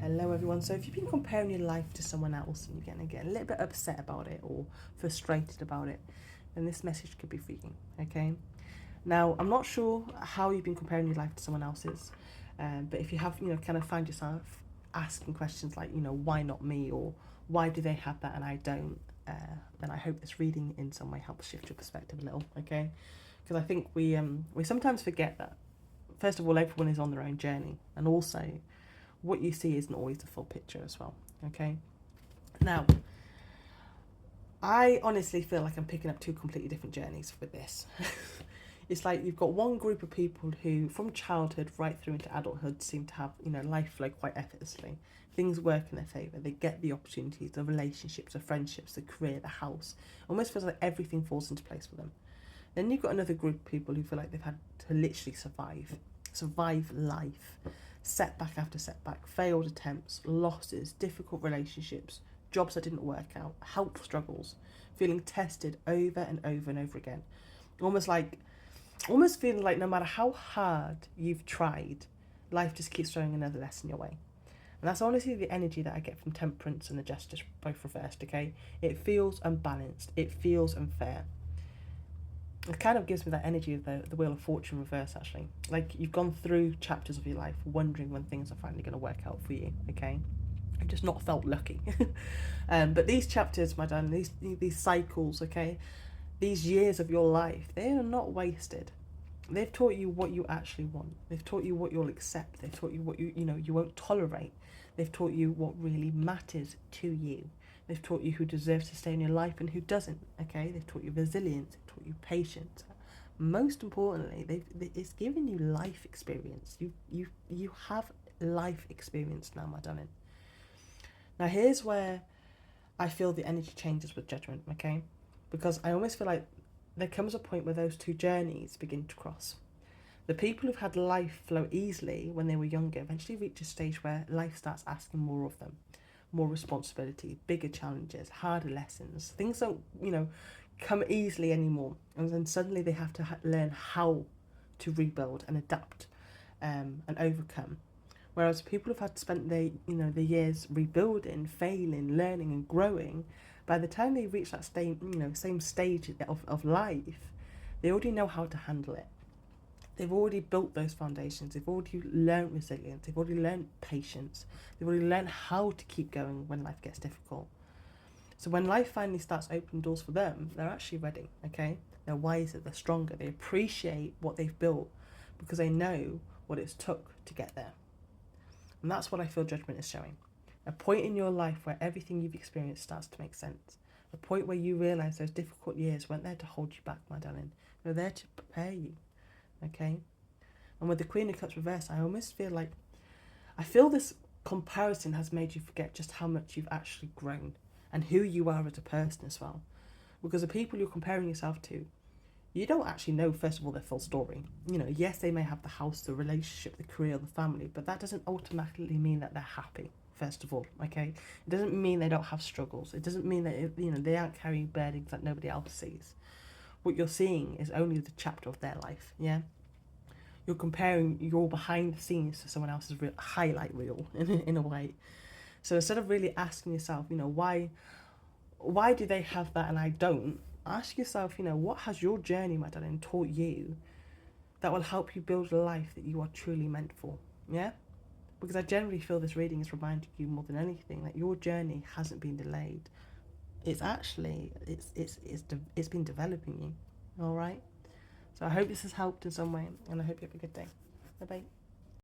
Hello everyone. So if you've been comparing your life to someone else and you're going to get a little bit upset about it or frustrated about it, then this message could be for you, okay? Now, I'm not sure how you've been comparing your life to someone else's, but if you have, kind of find yourself asking questions like, why not me, or why do they have that and I don't, then I hope this reading in some way helps shift your perspective a little, okay? Because I think we sometimes forget that, first of all, everyone is on their own journey, and also what you see isn't always the full picture as well, okay? Now, I honestly feel like I'm picking up two completely different journeys with this. It's like you've got one group of people who, from childhood right through into adulthood, seem to have, life flow quite effortlessly. Things work in their favour. They get the opportunities, the relationships, the friendships, the career, the house. Almost feels like everything falls into place for them. Then you've got another group of people who feel like they've had to literally survive life. Setback after setback, failed attempts, losses, difficult relationships, jobs that didn't work out, health struggles, feeling tested over and over and over again. Almost feeling like no matter how hard you've tried, life just keeps throwing another lesson your way. And that's honestly the energy that I get from Temperance and the Justice, both reversed, okay? It feels unbalanced. It feels unfair. It kind of gives me that energy of the Wheel of Fortune reverse, actually. Like you've gone through chapters of your life wondering when things are finally going to work out for you, okay? I've just not felt lucky. But these chapters, my darling, these cycles, okay? These years of your life, they are not wasted. They've taught you what you actually want. They've taught you what you'll accept. They've taught you what you won't tolerate. They've taught you what really matters to you. They've taught you who deserves to stay in your life and who doesn't, okay? They've taught you resilience. They've taught you patience. Most importantly, it's given you life experience. You have life experience now, my darling. Now, here's where I feel the energy changes with Judgment, okay? Because I almost feel like there comes a point where those two journeys begin to cross. The people who've had life flow easily when they were younger eventually reach a stage where life starts asking more of them. More responsibility, bigger challenges, harder lessons. Things don't, come easily anymore. And then suddenly they have to learn how to rebuild and adapt and overcome. Whereas people who've had spent their years rebuilding, failing, learning and growing, by the time they reach that same stage of life, they already know how to handle it. They've already built those foundations. They've already learned resilience. They've already learned patience. They've already learned how to keep going when life gets difficult. So when life finally starts opening doors for them, they're actually ready, okay? They're wiser, they're stronger. They appreciate what they've built because they know what it's took to get there. And that's what I feel Judgment is showing. A point in your life where everything you've experienced starts to make sense. A point where you realise those difficult years weren't there to hold you back, my darling. They're there to prepare you, okay? And with the Queen of Cups reversed, I almost feel like, I feel this comparison has made you forget just how much you've actually grown and who you are as a person as well. Because the people you're comparing yourself to, you don't actually know, first of all, their full story. Yes, they may have the house, the relationship, the career, the family, but that doesn't automatically mean that they're happy, first of all, okay? It doesn't mean they don't have struggles. It doesn't mean that, they aren't carrying burdens that nobody else sees. What you're seeing is only the chapter of their life, yeah? You're comparing your behind the scenes to someone else's highlight reel, in a way. So instead of really asking yourself, why do they have that and I don't? Ask yourself, what has your journey, my darling, taught you that will help you build a life that you are truly meant for, yeah? Because I generally feel this reading is reminding you more than anything that your journey hasn't been delayed. It's actually, it's been developing you, all right? So I hope this has helped in some way, and I hope you have a good day. Bye-bye.